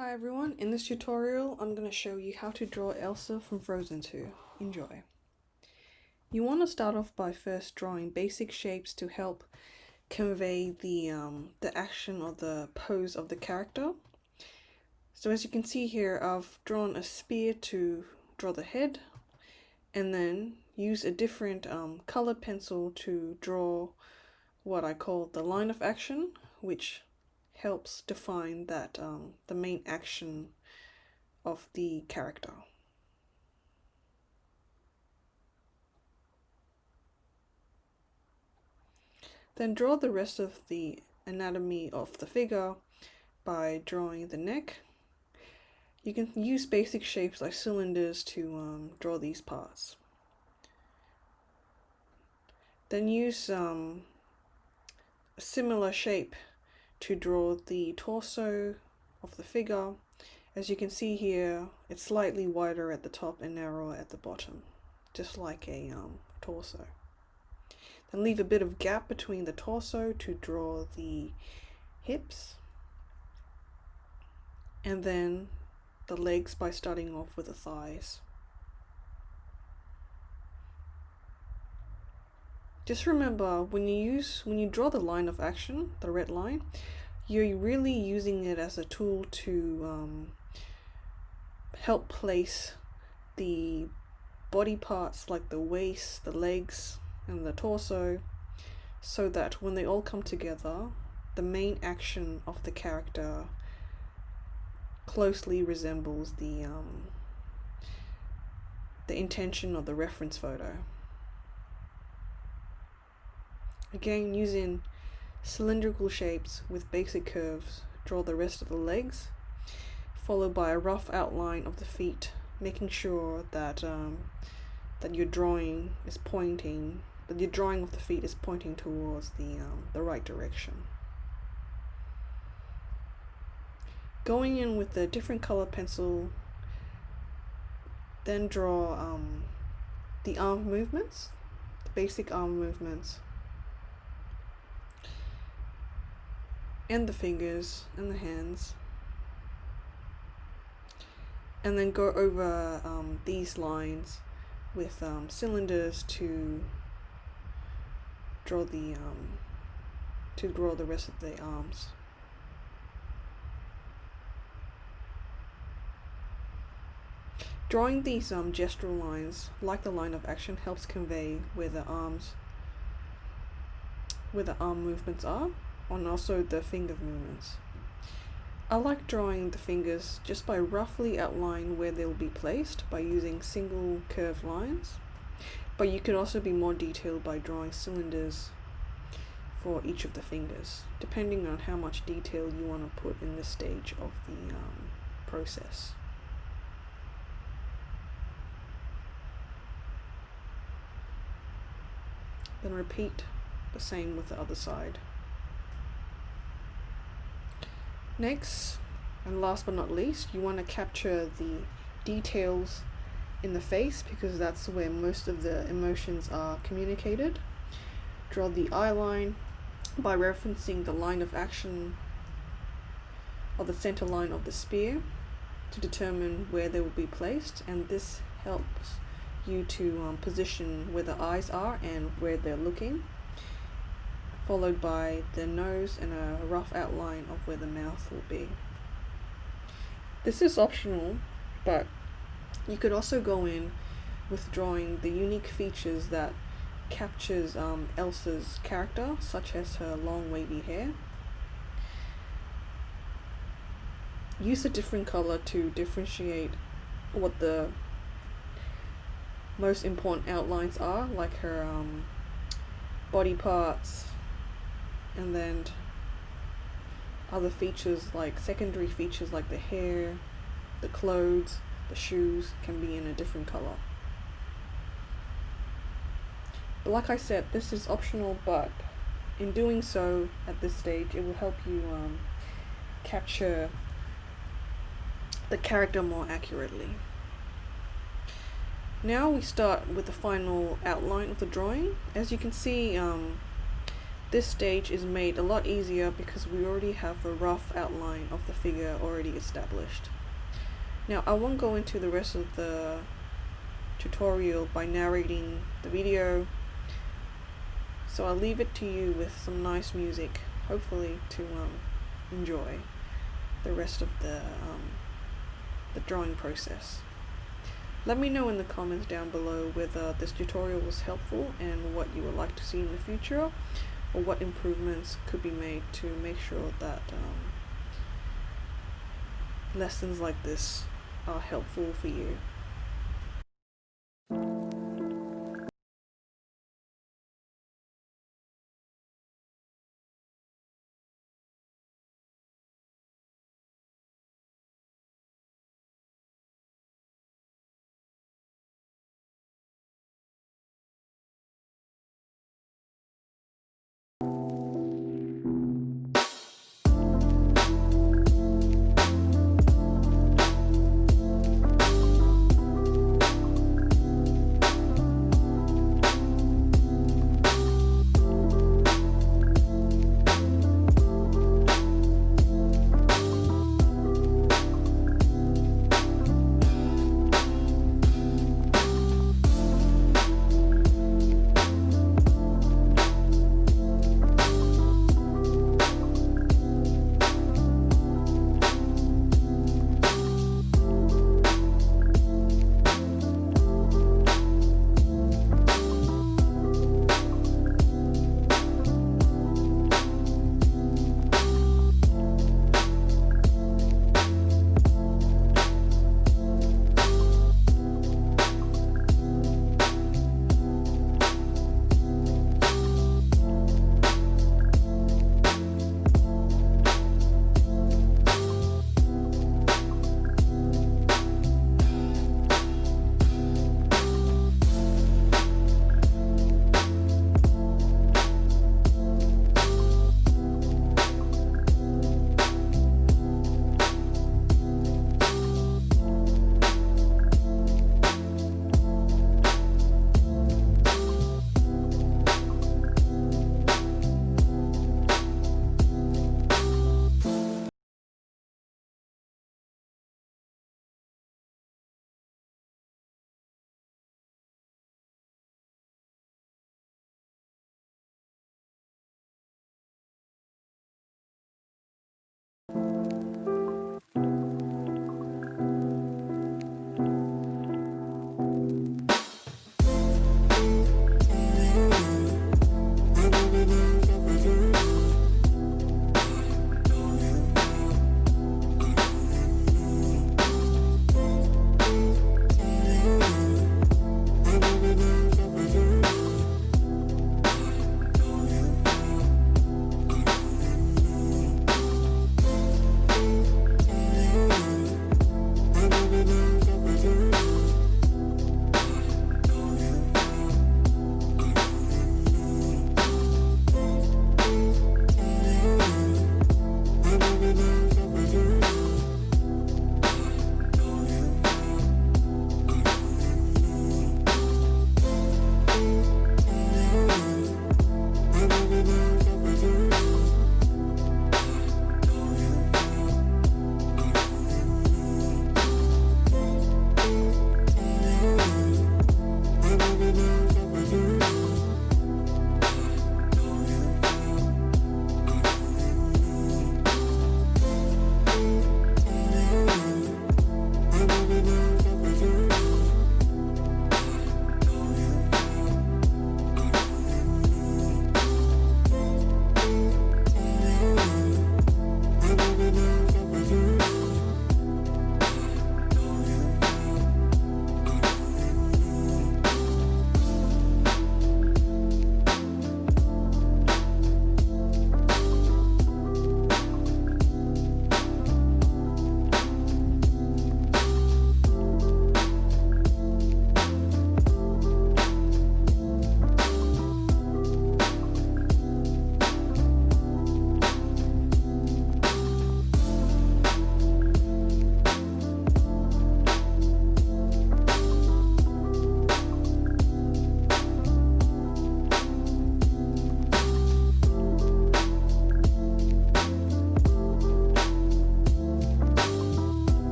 Hi everyone, in this tutorial I'm going to show you how to draw Elsa from Frozen 2. Enjoy. You want to start off by first drawing basic shapes to help convey the action or the pose of the character. So as you can see here, I've drawn a spear to draw the head, and then use a different colored pencil to draw what I call the line of action, which helps define that the main action of the character. Then draw the rest of the anatomy of the figure by drawing the neck. You can use basic shapes like cylinders to draw these parts. Then use a similar shape to draw the torso of the figure. As you can see here, it's slightly wider at the top and narrower at the bottom, just like a torso. Then leave a bit of gap between the torso to draw the hips, and then the legs by starting off with the thighs. Just remember, when you draw the line of action, the red line, you're really using it as a tool to help place the body parts like the waist, the legs, and the torso, so that when they all come together, the main action of the character closely resembles the intention of the reference photo. Again, using cylindrical shapes with basic curves, draw the rest of the legs, followed by a rough outline of the feet, making sure that that your drawing of the feet is pointing towards the right direction. Going in with a different color pencil, then draw the arm movements, the basic arm movements, and the fingers and the hands, and then go over these lines with cylinders to draw the rest of the arms. Drawing these gestural lines, like the line of action, helps convey where the arm movements are, and also the finger movements. I like drawing the fingers just by roughly outlining where they will be placed by using single curved lines, but you could also be more detailed by drawing cylinders for each of the fingers, depending on how much detail you want to put in this stage of the process. Then repeat the same with the other side. Next, and last but not least, you want to capture the details in the face, because that's where most of the emotions are communicated. Draw the eye line by referencing the line of action or the center line of the spear to determine where they will be placed, and this helps you to position where the eyes are and where they're looking, followed by the nose and a rough outline of where the mouth will be. This is optional, but you could also go in with drawing the unique features that captures Elsa's character, such as her long wavy hair. Use a different color to differentiate what the most important outlines are, like her body parts, and then other features like secondary features like the hair, the clothes, the shoes can be in a different color. But like I said, this is optional, but in doing so at this stage, it will help you capture the character more accurately. Now we start with the final outline of the drawing. As you can see, This stage is made a lot easier because we already have a rough outline of the figure already established. Now I won't go into the rest of the tutorial by narrating the video, so I'll leave it to you with some nice music, hopefully to enjoy the rest of the drawing process. Let me know in the comments down below whether this tutorial was helpful and what you would like to see in the future, or what improvements could be made to make sure that lessons like this are helpful for you.